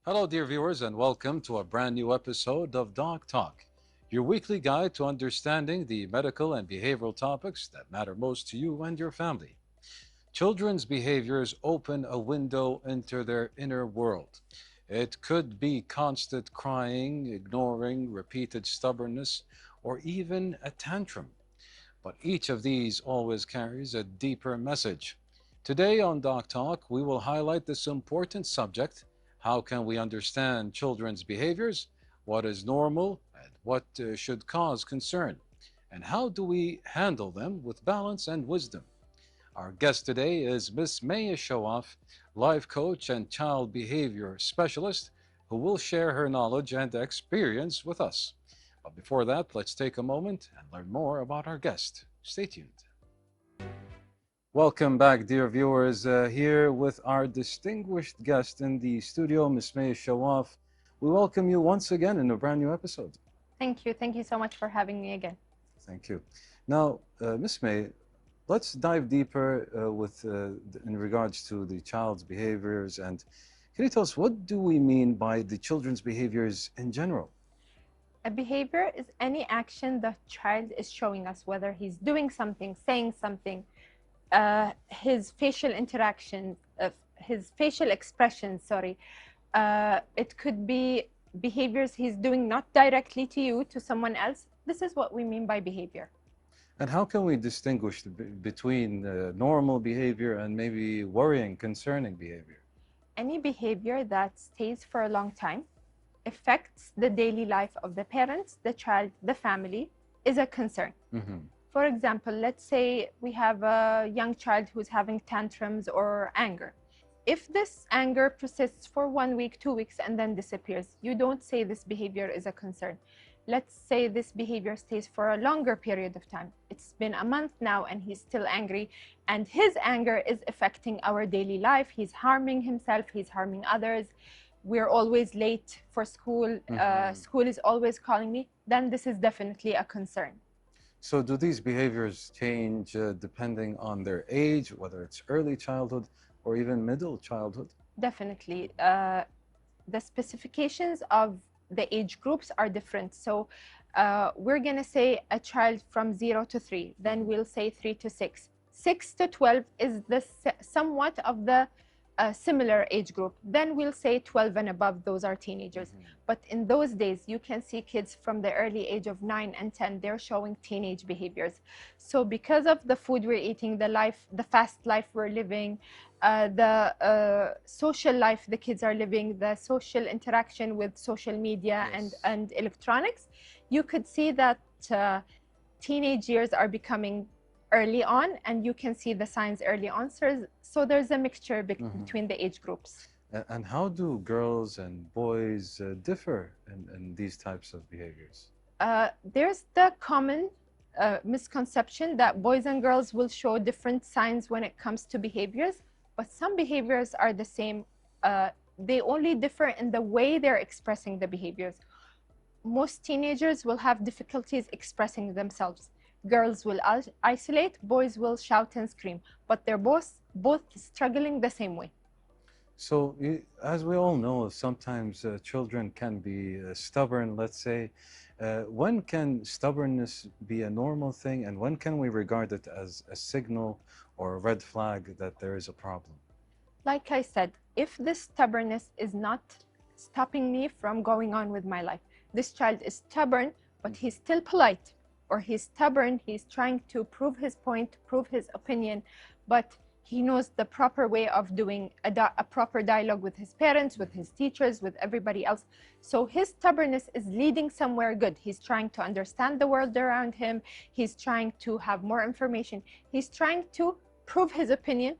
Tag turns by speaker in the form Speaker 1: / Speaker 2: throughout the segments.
Speaker 1: Hello, dear viewers, and welcome to a brand new episode of DocTalk, your weekly guide to understanding the medical and behavioral topics that matter most to you and your family. Children's behaviors open a window into their inner world. It could be constant crying, ignoring, repeated stubbornness, or even a tantrum. But each of these always carries a deeper message. Today on Doc Talk, we will highlight this important subject. How can we understand children's behaviors? What is normal and what should cause concern? And how do we handle them with balance and wisdom? Our guest today is Miss Mai Alshawaf, life coach and child behavior specialist, who will share her knowledge and experience with us. But before that, let's take a moment and learn more about our guest. Stay tuned. Welcome back, dear viewers, here with our distinguished guest in the studio, Miss Mai Alshawaf. We welcome you once again in a brand new episode.
Speaker 2: Thank you. Thank you so much for having me again.
Speaker 1: Thank you. Now, Miss Mai, let's dive deeper in regards to the child's behaviors. And can you tell us, what do we mean by the children's behaviors in general?
Speaker 2: A behavior is any action the child is showing us, whether he's doing something, saying something, his facial interaction, his facial expression, sorry. It could be behaviors he's doing not directly to you, to someone else. This is what we mean by behavior.
Speaker 1: And how can we distinguish between normal behavior and maybe worrying, concerning behavior?
Speaker 2: Any behavior that stays for a long time, affects the daily life of the parents, the child, the family, is a concern.
Speaker 1: Mm-hmm.
Speaker 2: For example, let's say we have a young child who's having tantrums or anger. If this anger persists for 1 week, 2 weeks, and then disappears, you don't say this behavior is a concern. Let's say this behavior stays for a longer period of time. It's been a month now and he's still angry, and his anger is affecting our daily life. He's harming himself, he's harming others. We're always late for school, school is always calling me, then this is definitely a concern.
Speaker 1: So do these behaviors change depending on their age, whether it's early childhood or even middle childhood?
Speaker 2: Definitely. The specifications of the age groups are different. So we're going to say a child from 0 to 3, then we'll say 3 to 6. 6 to 12 is the somewhat of the similar age group. Then we'll say 12 and above, those are teenagers. But in those days, you can see kids from the early age of 9 and 10, they're showing teenage behaviors. So because of the food we're eating, the fast life we're living, the social life the kids are living, the social interaction with social media,
Speaker 1: Yes.
Speaker 2: and electronics, you could see that teenage years are becoming early on, and you can see the signs early on. So there's a mixture between the age groups.
Speaker 1: And how do girls and boys differ in these types of behaviors?
Speaker 2: There's the common misconception that boys and girls will show different signs when it comes to behaviors, but some behaviors are the same. They only differ in the way they're expressing the behaviors. Most teenagers will have difficulties expressing themselves. Girls will isolate, boys will shout and scream, but they're both struggling the same way.
Speaker 1: So, as we all know, sometimes children can be stubborn, let's say. When can stubbornness be a normal thing, and when can we regard it as a signal or a red flag that there is a problem?
Speaker 2: Like I said, if this stubbornness is not stopping me from going on with my life, this child is stubborn, but he's still polite, or he's stubborn, he's trying to prove his point, prove his opinion, but he knows the proper way of doing a proper dialogue with his parents, with his teachers, with everybody else. So his stubbornness is leading somewhere good. He's trying to understand the world around him. He's trying to have more information. He's trying to prove his opinion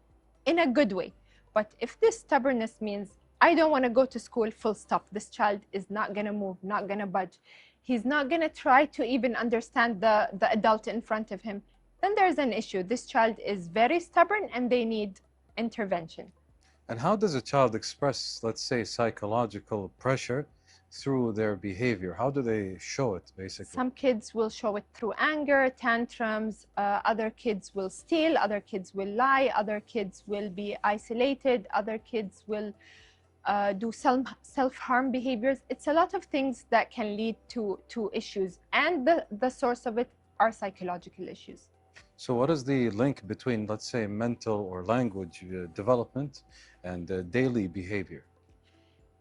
Speaker 2: in a good way. But if this stubbornness means, I don't want to go to school, full stop, this child is not going to move, not going to budge. He's not going to try to even understand the adult in front of him, then there's an issue. This child is very stubborn and they need intervention.
Speaker 1: And how does a child express, let's say, psychological pressure through their behavior? How do they show it, basically?
Speaker 2: Some kids will show it through anger, tantrums. Other kids will steal. Other kids will lie. Other kids will be isolated. Other kids will do self-harm behaviors. It's a lot of things that can lead to issues, and the source of it are psychological issues.
Speaker 1: So what is the link between, let's say, mental or language development and daily behavior?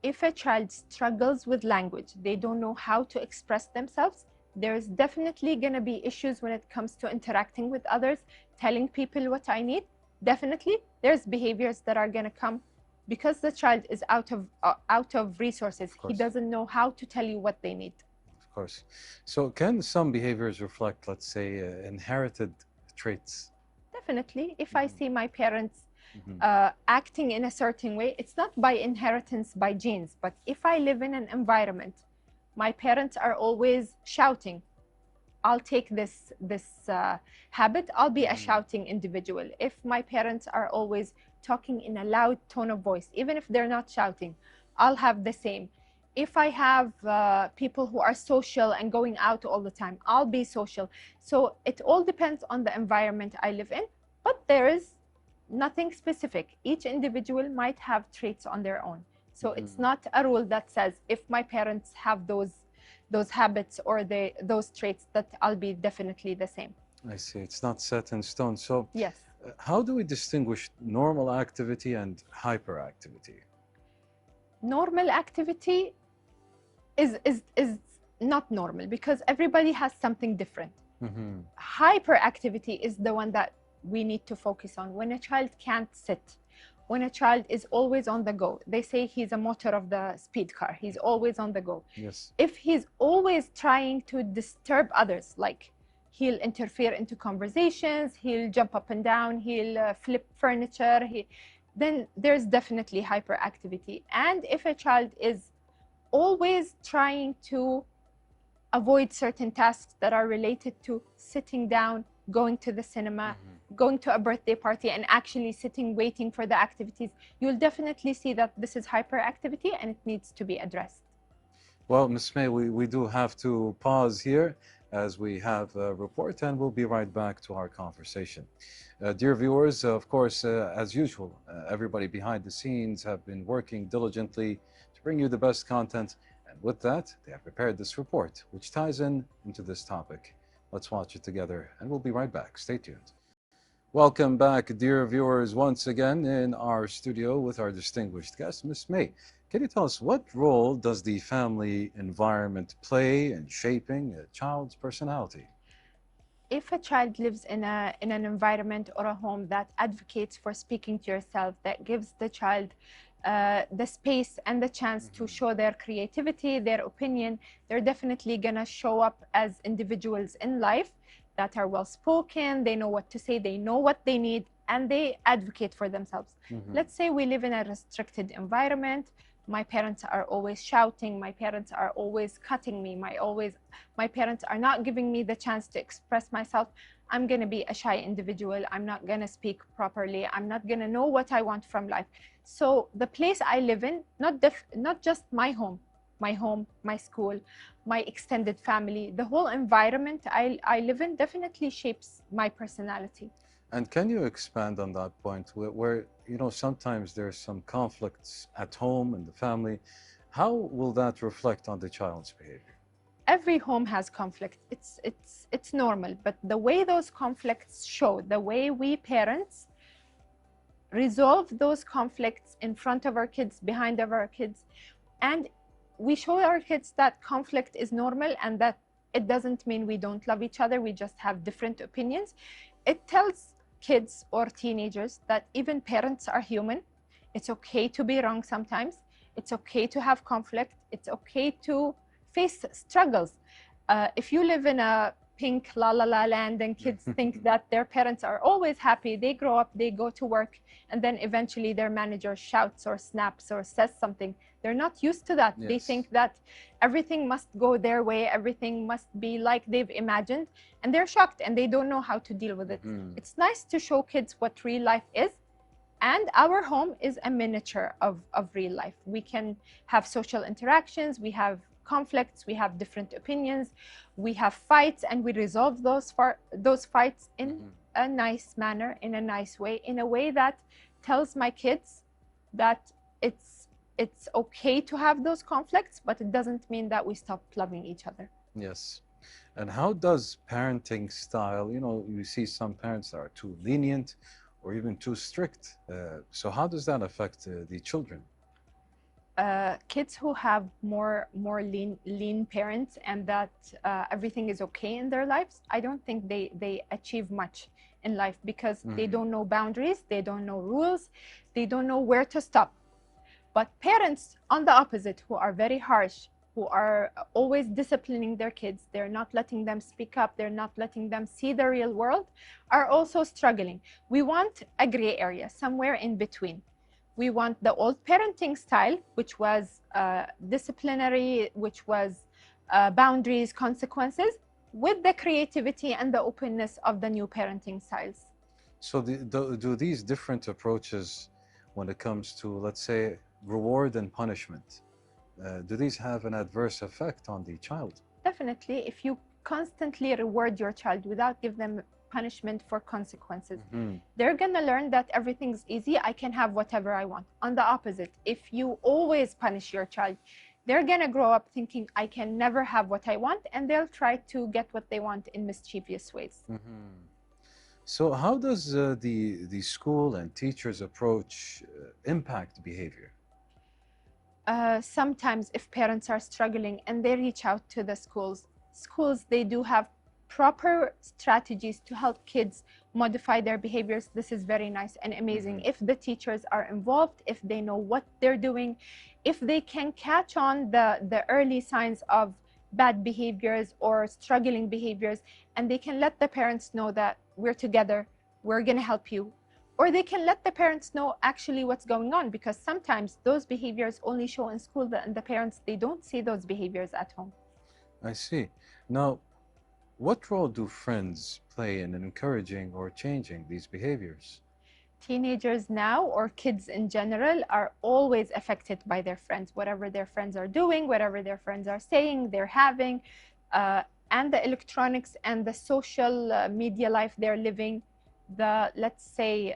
Speaker 2: If a child struggles with language, they don't know how to express themselves, there's definitely going to be issues when it comes to interacting with others, telling people what I need. Definitely, there's behaviors that are going to come because the child is out of resources. He doesn't know how to tell you what they need.
Speaker 1: Of course. So can some behaviors reflect, let's say, inherited traits?
Speaker 2: Definitely. If I see my parents acting in a certain way, it's not by inheritance, by genes, but if I live in an environment, my parents are always shouting, I'll take this habit, I'll be a shouting individual. If my parents are always talking in a loud tone of voice, even if they're not shouting, I'll have the same. If I have people who are social and going out all the time, I'll be social. So it all depends on the environment I live in, but there is nothing specific. Each individual might have traits on their own. So it's not a rule that says if my parents have those habits or those traits that I'll be definitely the same.
Speaker 1: I see. It's not set in stone. So
Speaker 2: yes.
Speaker 1: How do we distinguish normal activity and hyperactivity?
Speaker 2: Normal activity is not normal because everybody has something different. Hyperactivity is the one that we need to focus on. When a child can't sit, when a child is always on the go, they say he's a motor of the speed car. He's always on the go.
Speaker 1: Yes.
Speaker 2: If he's always trying to disturb others, like he'll interfere into conversations, he'll jump up and down, he'll flip furniture, then there's definitely hyperactivity. And if a child is always trying to avoid certain tasks that are related to sitting down, going to the cinema, going to a birthday party, and actually sitting waiting for the activities, you'll definitely see that this is hyperactivity and it needs to be addressed.
Speaker 1: Well, Ms. May, we do have to pause here as we have a report, and we'll be right back to our conversation. Dear viewers, of course, as usual, everybody behind the scenes have been working diligently to bring you the best content, and with that, they have prepared this report, which ties into this topic. Let's watch it together, and we'll be right back. Stay tuned. Welcome back, dear viewers, once again in our studio with our distinguished guest, Ms. May. Can you tell us what role does the family environment play in shaping a child's personality?
Speaker 2: If a child lives in an environment or a home that advocates for speaking to yourself, that gives the child the space and the chance to show their creativity, their opinion, they're definitely gonna show up as individuals in life that are well-spoken, they know what to say, they know what they need, and they advocate for themselves. Let's say we live in a restricted environment. My parents are always shouting, my parents are always cutting me, my parents are not giving me the chance to express myself. I'm going to be a shy individual. I'm not going to speak properly. I'm not going to know what I want from life. So the place I live in, not just my home, my school, my extended family, the whole environment I live in definitely shapes my personality.
Speaker 1: And can you expand on that point where you know, sometimes there's some conflicts at home in the family. How will that reflect on the child's behavior?
Speaker 2: Every home has conflict. It's normal, but the way those conflicts show, the way we parents resolve those conflicts in front of our kids, behind of our kids, and we show our kids that conflict is normal and that it doesn't mean we don't love each other, we just have different opinions. It tells kids or teenagers that even parents are human. It's okay to be wrong sometimes. It's okay to have conflict. It's okay to face struggles. If you live in a pink la la la land and kids think that their parents are always happy, they grow up, they go to work, and then eventually their manager shouts or snaps or says something, they're not used to that. Yes. They think that everything must go their way, everything must be like they've imagined, and they're shocked and they don't know how to deal with it. It's nice to show kids what real life is, and our home is a miniature of real life. We can have social interactions, we have conflicts, we have different opinions, we have fights, and we resolve those fights in a nice manner, in a nice way, in a way that tells my kids that it's okay to have those conflicts, but it doesn't mean that we stop loving each other.
Speaker 1: Yes. And how does parenting style, you see some parents that are too lenient or even too strict. So how does that affect the children?
Speaker 2: Kids who have more lean parents and that everything is okay in their lives, I don't think they achieve much in life, because they don't know boundaries, they don't know rules, they don't know where to stop. But parents, on the opposite, who are very harsh, who are always disciplining their kids, they're not letting them speak up, they're not letting them see the real world, are also struggling. We want a gray area, somewhere in between. We want the old parenting style, which was disciplinary, which was boundaries, consequences, with the creativity and the openness of the new parenting styles.
Speaker 1: So do these different approaches, when it comes to, let's say, reward and punishment, do these have an adverse effect on the child?
Speaker 2: Definitely. If you constantly reward your child without give them punishment for consequences, they're gonna learn that everything's easy, I can have whatever I want. On the opposite, if you always punish your child, they're gonna grow up thinking I can never have what I want, and they'll try to get what they want in mischievous ways.
Speaker 1: So how does the school and teachers' approach impact behavior?
Speaker 2: Sometimes if parents are struggling and they reach out to the schools, they do have proper strategies to help kids modify their behaviors. This is very nice and amazing. If the teachers are involved, if they know what they're doing, if they can catch on the early signs of bad behaviors or struggling behaviors, and they can let the parents know that we're together, we're going to help you. Or they can let the parents know actually what's going on, because sometimes those behaviors only show in school, and the parents, they don't see those behaviors at home.
Speaker 1: I see. Now, what role do friends play in encouraging or changing these behaviors?
Speaker 2: Teenagers now, or kids in general, are always affected by their friends. Whatever their friends are doing, whatever their friends are saying, they're having, and the electronics and the social media life they're living, let's say,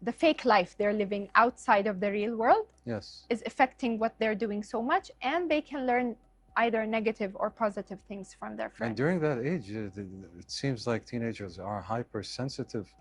Speaker 2: the fake life they're living outside of the real world,
Speaker 1: yes,
Speaker 2: is affecting what they're doing so much, and they can learn either negative or positive things from their friends.
Speaker 1: And during that age, it seems like teenagers are hypersensitive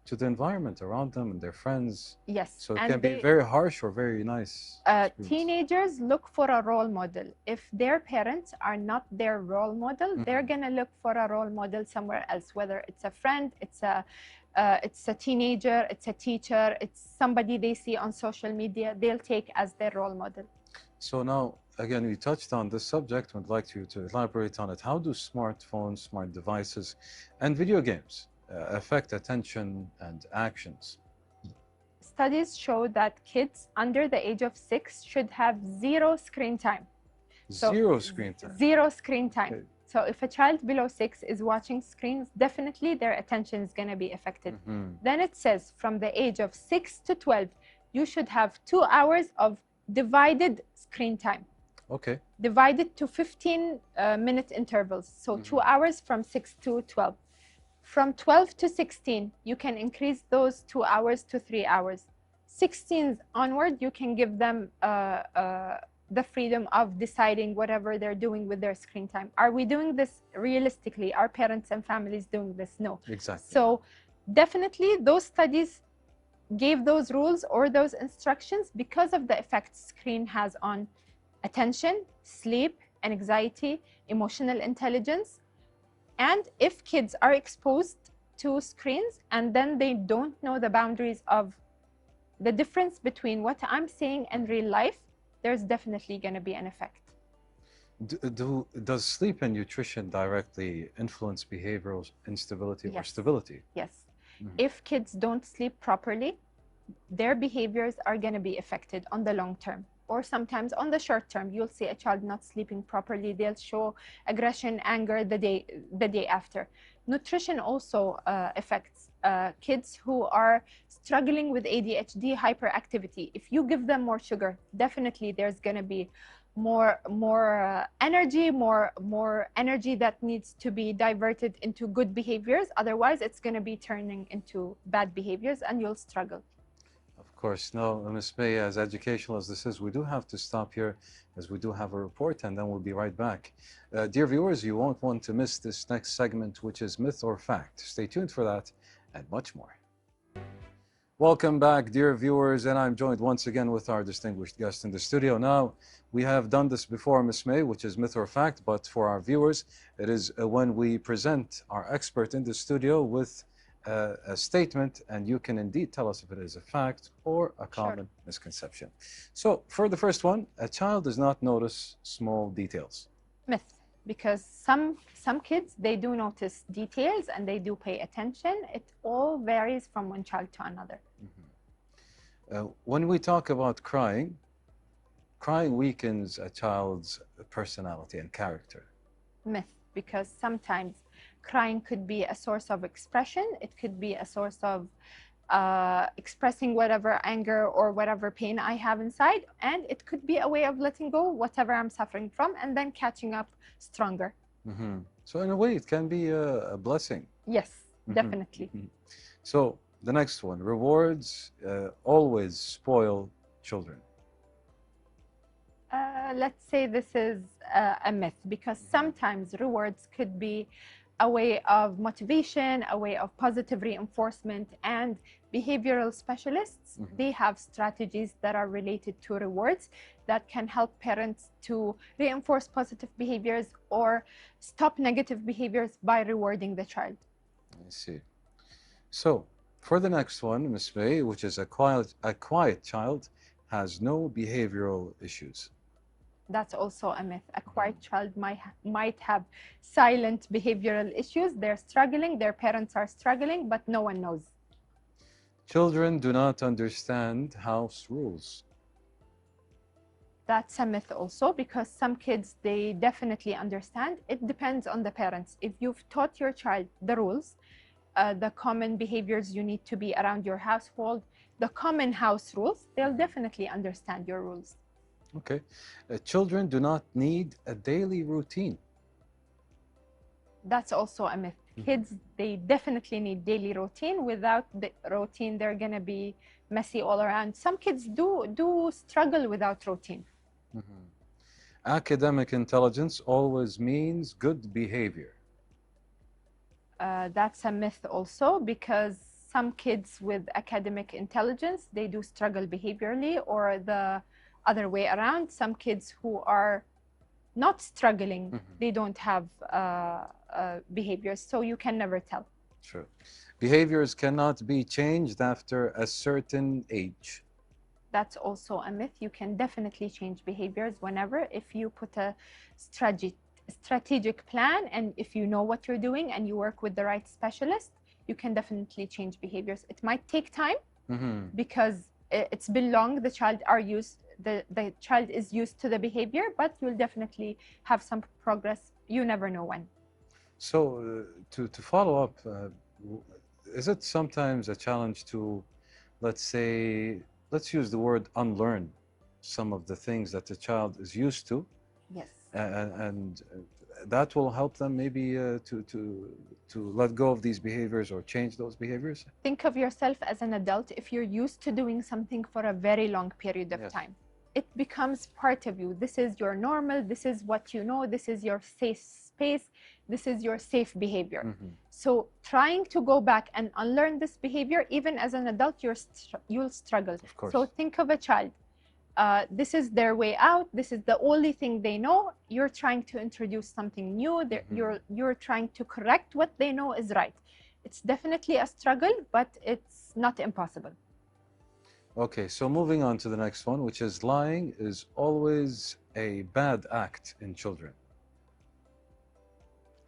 Speaker 1: to the environment around them and their friends.
Speaker 2: Yes.
Speaker 1: So it can be very harsh or very nice.
Speaker 2: Teenagers look for a role model. If their parents are not their role model, they're gonna look for a role model somewhere else, whether it's a friend, it's a teenager, it's a teacher, it's somebody they see on social media, they'll take as their role model.
Speaker 1: So now, again, we touched on this subject. I'd like you to elaborate on it. How do smartphones, smart devices, and video games affect attention and actions?
Speaker 2: Studies show that kids under the age of 6 should have zero screen time.
Speaker 1: Zero screen time?
Speaker 2: Zero screen time.
Speaker 1: Okay.
Speaker 2: So if a child below 6 is watching screens, definitely their attention is going to be affected. Then it says from the age of 6 to 12, you should have 2 hours of divided screen time.
Speaker 1: Okay.
Speaker 2: Divided to 15-minute intervals. So 2 hours from 6 to 12. From 12 to 16, you can increase those 2 hours to 3 hours. 16 onward, you can give them the freedom of deciding whatever they're doing with their screen time. Are we doing this realistically? Are parents and families doing this? No.
Speaker 1: Exactly.
Speaker 2: So definitely those studies gave those rules or those instructions because of the effect screen has on attention, sleep, anxiety, emotional intelligence. And if kids are exposed to screens and then they don't know the boundaries of the difference between what I'm seeing and real life, there's definitely going to be an effect.
Speaker 1: Does sleep and nutrition directly influence behavioral instability or stability?
Speaker 2: Yes. If kids don't sleep properly, their behaviors are going to be affected on the long term. Or sometimes on the short term, you'll see a child not sleeping properly. They'll show aggression, anger the day after. Nutrition also affects kids who are struggling with ADHD, hyperactivity. If you give them more sugar, definitely there's going to be more energy that needs to be diverted into good behaviors. Otherwise, it's going to be turning into bad behaviors, and you'll struggle.
Speaker 1: Of course. No, Ms. May, as educational as this is, we do have to stop here as we do have a report, and then we'll be right back. Dear viewers, you won't want to miss this next segment, which is Myth or Fact. Stay tuned for that and much more. Welcome back, dear viewers, and I'm joined once again with our distinguished guest in the studio. Now, we have done this before, Ms. May, which is Myth or Fact, but for our viewers, it is when we present our expert in the studio with a statement, and you can indeed tell us if it is a fact or a common misconception. So, for the first one, a child does not notice small details.
Speaker 2: Myth, because some kids, they do notice details and they do pay attention. It all varies from one child to another.
Speaker 1: When we talk about crying, crying weakens a child's personality and character.
Speaker 2: Myth, because sometimes crying could be a source of expression. It could be a source of expressing whatever anger or whatever pain I have inside, and it could be a way of letting go whatever I'm suffering from and then catching up stronger.
Speaker 1: So in a way, it can be a blessing.
Speaker 2: Yes, definitely.
Speaker 1: So the next one, rewards always spoil children.
Speaker 2: Let's say this is a myth, because sometimes rewards could be a way of motivation, a way of positive reinforcement, and behavioral specialists, they have strategies that are related to rewards that can help parents to reinforce positive behaviors or stop negative behaviors by rewarding the child.
Speaker 1: I see. So for the next one, Ms. May, which is a quiet child has no behavioral issues.
Speaker 2: That's also a myth. A quiet child might have silent behavioral issues. They're struggling, their parents are struggling, but no one knows.
Speaker 1: Children do not understand house rules.
Speaker 2: That's a myth also, because some kids, they definitely understand. It depends on the parents. If you've taught your child the rules, the common behaviors you need to be around your household, the common house rules, they'll definitely understand your rules.
Speaker 1: Okay. Children do not need a daily routine.
Speaker 2: That's also a myth. Kids, they definitely need daily routine. Without the routine, they're going to be messy all around. Some kids do struggle without routine.
Speaker 1: Academic intelligence always means good behavior.
Speaker 2: That's a myth also, because some kids with academic intelligence, they do struggle behaviorally, or the other way around. Some kids who are not struggling, they don't have behaviors, so you can never tell.
Speaker 1: Sure. Behaviors cannot be changed after a certain age.
Speaker 2: That's also a myth. You can definitely change behaviors whenever, if you put a strategic plan, and if you know what you're doing and you work with the right specialist, you can definitely change behaviors. It might take time because it's been long. The child is used to the behavior, but you'll definitely have some progress. You never know when. So
Speaker 1: to follow up, is it sometimes a challenge to, let's use the word unlearn some of the things that the child is used to?
Speaker 2: Yes.
Speaker 1: And that will help them maybe to let go of these behaviors or change those behaviors?
Speaker 2: Think of yourself as an adult. If you're used to doing something for a very long period of time, it becomes part of you. This is your normal, this is what you know, this is your safe space, this is your safe behavior. So trying to go back and unlearn this behavior, even as an adult, you'll struggle.
Speaker 1: Of course.
Speaker 2: So think of a child. This is their way out. This is the only thing they know. You're trying to introduce something new. You're trying to correct what they know is right. It's definitely a struggle, but it's not impossible.
Speaker 1: Okay, so moving on to the next one, which is lying is always a bad act in children.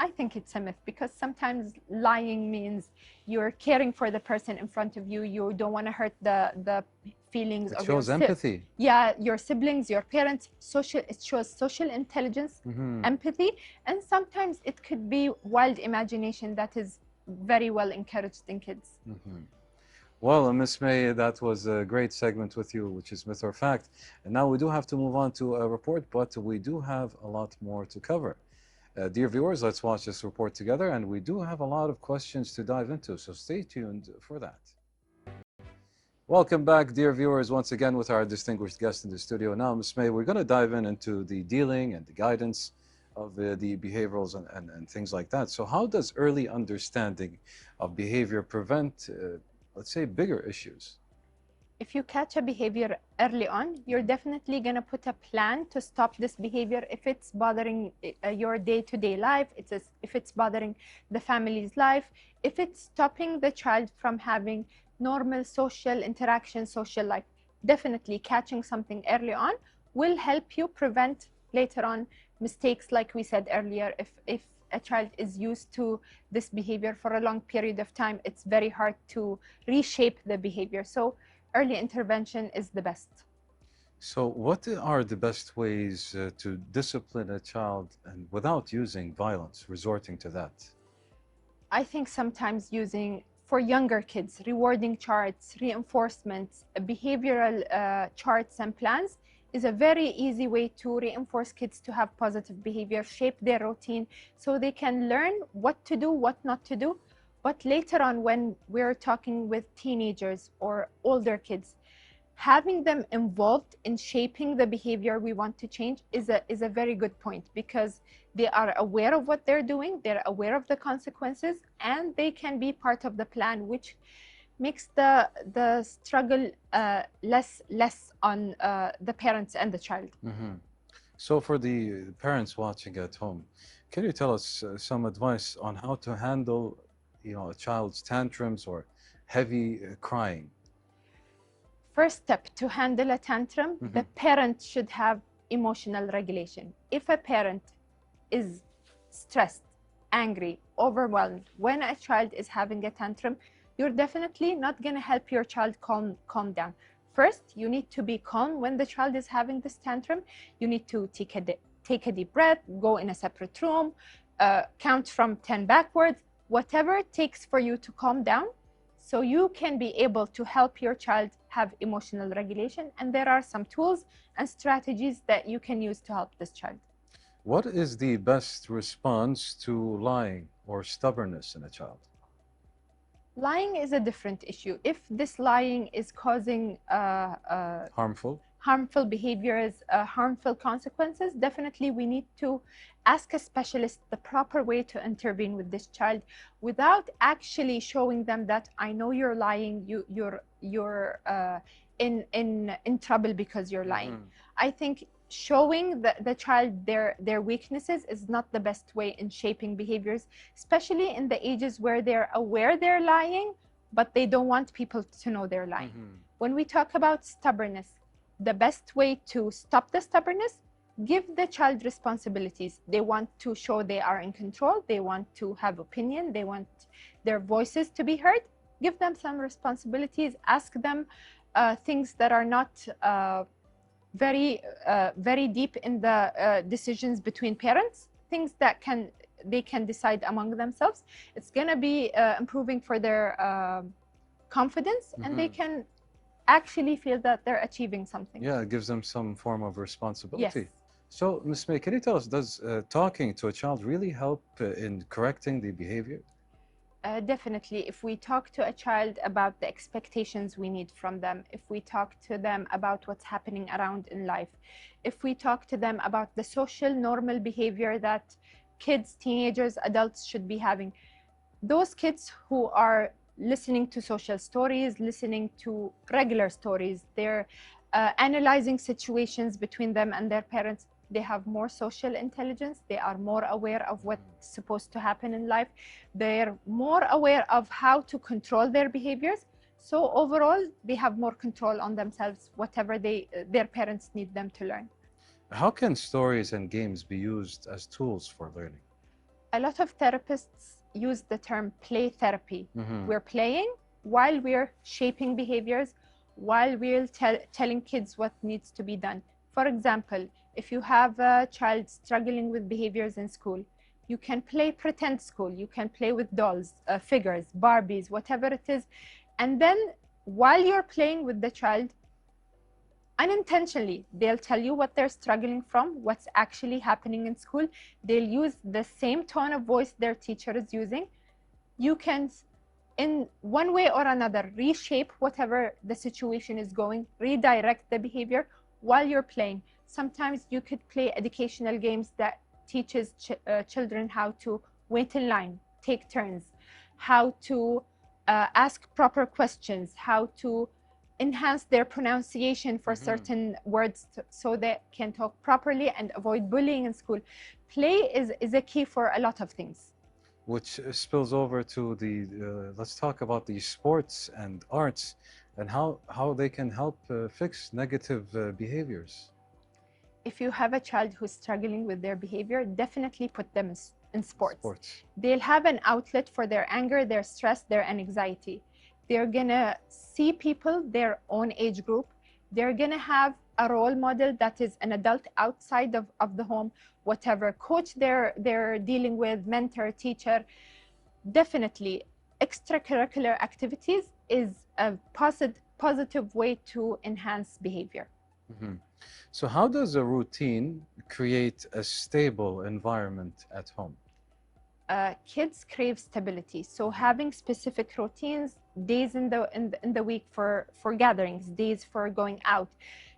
Speaker 2: I think it's a myth, because sometimes lying means you're caring for the person in front of you. You don't want to hurt the feelings of your
Speaker 1: It shows empathy.
Speaker 2: Yeah, your siblings, your parents. It shows social intelligence, empathy, and sometimes it could be wild imagination that is very well encouraged in kids.
Speaker 1: Well, Ms. May, that was a great segment with you, which is Myth or Fact. And now we do have to move on to a report, but we do have a lot more to cover. Dear viewers, let's watch this report together, and we do have a lot of questions to dive into, so stay tuned for that. Welcome back, dear viewers, once again with our distinguished guest in the studio. Now, Ms. May, we're going to dive into the dealing and the guidance of the behaviorals and things like that. So how does early understanding of behavior prevent, let's say, bigger issues?
Speaker 2: If you catch a behavior early on, you're definitely going to put a plan to stop this behavior if it's bothering your day-to-day life, if it's bothering the family's life, if it's stopping the child from having normal social interaction, social life. Definitely catching something early on will help you prevent later on mistakes, like we said earlier. If a child is used to this behavior for a long period of time, it's very hard to reshape the behavior. So early intervention is the best.
Speaker 1: So what are the best ways to discipline a child and without using violence, resorting to that?
Speaker 2: I think sometimes using, for younger kids, rewarding charts, reinforcements, behavioral charts and plans is a very easy way to reinforce kids to have positive behavior, shape their routine so they can learn what to do, what not to do. But later on, when we're talking with teenagers or older kids, having them involved in shaping the behavior we want to change is a very good point, because they are aware of what they're doing, they're aware of the consequences, and they can be part of the plan, which makes the struggle less on the parents and the child.
Speaker 1: Mm-hmm. So for the parents watching at home, can you tell us some advice on how to handle, a child's tantrums or heavy crying?
Speaker 2: First step to handle a tantrum, the parent should have emotional regulation. If a parent is stressed, angry, overwhelmed when a child is having a tantrum, you're definitely not going to help your child calm down. First, you need to be calm when the child is having this tantrum. You need to take a deep breath, go in a separate room, count from 10 backwards, whatever it takes for you to calm down, so you can be able to help your child have emotional regulation. And there are some tools and strategies that you can use to help this child.
Speaker 1: What is the best response to lying or stubbornness in a child?
Speaker 2: Lying is a different issue. If this lying is causing harmful behaviors, harmful consequences, definitely we need to ask a specialist the proper way to intervene with this child without actually showing them that I know you're lying, you're in trouble because you're lying. I think showing the child their weaknesses is not the best way in shaping behaviors, especially in the ages where they're aware they're lying, but they don't want people to know they're lying. When we talk about stubbornness, the best way to stop the stubbornness, give the child responsibilities. They want to show they are in control, they want to have opinion, they want their voices to be heard. Give them some responsibilities, ask them things that are not very deep in the decisions between parents, things that they can decide among themselves. It's going to be improving for their confidence, and they can actually feel that they're achieving something.
Speaker 1: Yeah, it gives them some form of responsibility.
Speaker 2: Yes.
Speaker 1: So, Ms. May, can you tell us, does talking to a child really help in correcting the behavior?
Speaker 2: Definitely. If we talk to a child about the expectations we need from them, if we talk to them about what's happening around in life, if we talk to them about the social normal behavior that kids, teenagers, adults should be having, those kids who are listening to social stories, listening to regular stories, they're analyzing situations between them and their parents, they have more social intelligence, they are more aware of what's supposed to happen in life, they're more aware of how to control their behaviors. So overall, they have more control on themselves, whatever their parents need them to learn.
Speaker 1: How can stories and games be used as tools for learning?
Speaker 2: A lot of therapists use the term play therapy. We're playing while we're shaping behaviors, while we're telling kids what needs to be done. For example, if you have a child struggling with behaviors in school, you can play pretend school, you can play with dolls, figures, Barbies, whatever it is. And then while you're playing with the child, unintentionally, they'll tell you what they're struggling from, what's actually happening in school. They'll use the same tone of voice their teacher is using. You can in one way or another, reshape whatever the situation is going, redirect the behavior while you're playing. Sometimes you could play educational games that teaches children how to wait in line, take turns, how to ask proper questions, how to enhance their pronunciation for certain words so they can talk properly and avoid bullying in school. Play is a key for a lot of things.
Speaker 1: Which spills over to the, let's talk about the sports and arts and how they can help fix negative behaviors.
Speaker 2: If you have a child who's struggling with their behavior, definitely put them in sports. They'll have an outlet for their anger, their stress, their anxiety. They're gonna see people their own age group. They're gonna have a role model that is an adult outside of the home, whatever coach they're dealing with, mentor, teacher. Definitely, extracurricular activities is a positive way to enhance behavior.
Speaker 1: So how does a routine create a stable environment at home?
Speaker 2: Kids crave stability, so having specific routines, days in the week for gatherings, days for going out,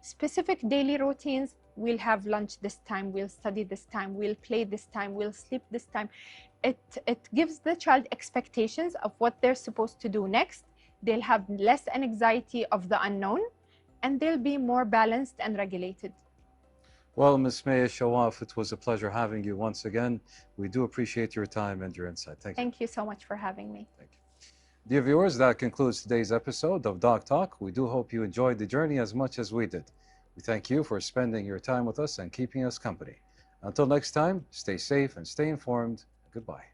Speaker 2: specific daily routines. We'll have lunch this time, we'll study this time, we'll play this time, we'll sleep this time. It gives the child expectations of what they're supposed to do next. They'll have less anxiety of the unknown, and they'll be more balanced and regulated.
Speaker 1: Well, Ms. Mai Alshawaf, it was a pleasure having you once again. We do appreciate your time and your insight. Thank you.
Speaker 2: Thank you so much for having me.
Speaker 1: Thank you. Dear viewers, that concludes today's episode of DocTalk. We do hope you enjoyed the journey as much as we did. We thank you for spending your time with us and keeping us company. Until next time, stay safe and stay informed. Goodbye.